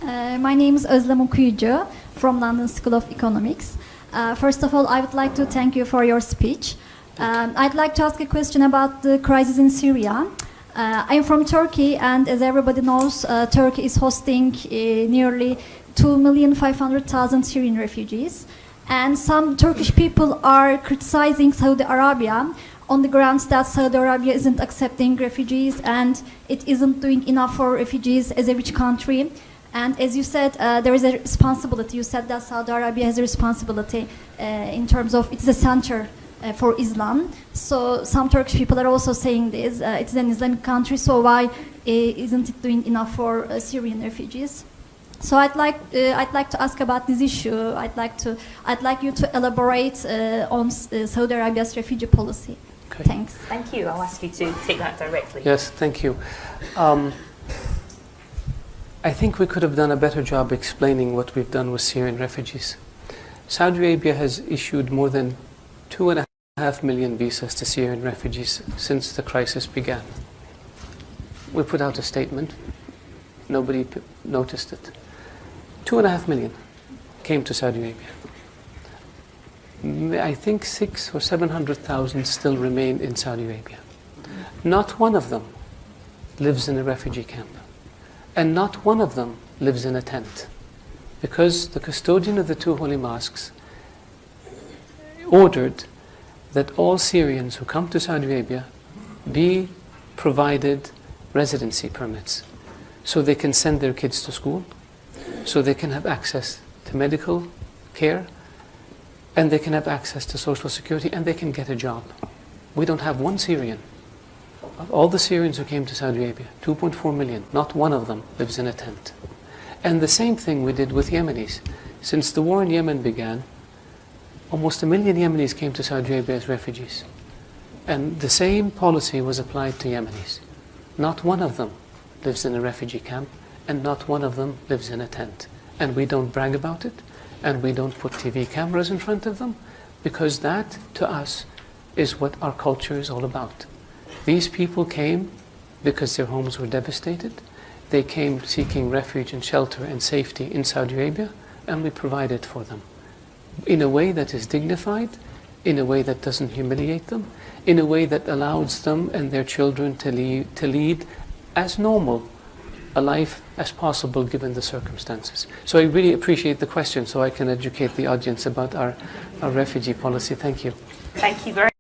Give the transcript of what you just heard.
My name is Özlem from London School of Economics. First of all, I would like to thank you for your speech. I'd like to ask a question about the crisis in Syria. I'm from Turkey, and as everybody knows, Turkey is hosting nearly 2,500,000 Syrian refugees. And some Turkish people are criticizing Saudi Arabia on the grounds that Saudi Arabia isn't accepting refugees and it isn't doing enough for refugees as a rich country. And as you said, there is a responsibility. You said that Saudi Arabia has a responsibility in terms of it's a center for Islam. So some Turkish people are also saying this. It's an Islamic country, so why isn't it doing enough for Syrian refugees? So I'd like to ask about this issue. I'd like you to elaborate on Saudi Arabia's refugee policy. Okay. Thanks. Thank you. I'll ask you to take that directly. Yes, thank you. I think we could have done a better job explaining what we've done with Syrian refugees. Saudi Arabia has issued more than 2.5 million visas to Syrian refugees since the crisis began. We put out a statement. Nobody noticed it. 2.5 million came to Saudi Arabia. I think 600,000 or 700,000 still remain in Saudi Arabia. Not one of them lives in a refugee camp. And not one of them lives in a tent. Because the custodian of the two holy mosques ordered that all Syrians who come to Saudi Arabia be provided residency permits so they can send their kids to school, so they can have access to medical care, and they can have access to social security, and they can get a job. We don't have one Syrian. Of all the Syrians who came to Saudi Arabia, 2.4 million, not one of them lives in a tent. And the same thing we did with Yemenis. Since the war in Yemen began, almost 1 million Yemenis came to Saudi Arabia as refugees. And the same policy was applied to Yemenis. Not one of them lives in a refugee camp, and not one of them lives in a tent. And we don't brag about it, and we don't put TV cameras in front of them, because that, to us, is what our culture is all about. These people came because their homes were devastated. They came seeking refuge and shelter and safety in Saudi Arabia, and we provided for them in a way that is dignified, in a way that doesn't humiliate them, in a way that allows them and their children to lead as normal a life as possible given the circumstances. So I really appreciate the question, so I can educate the audience about our refugee policy. Thank you. Thank you very much.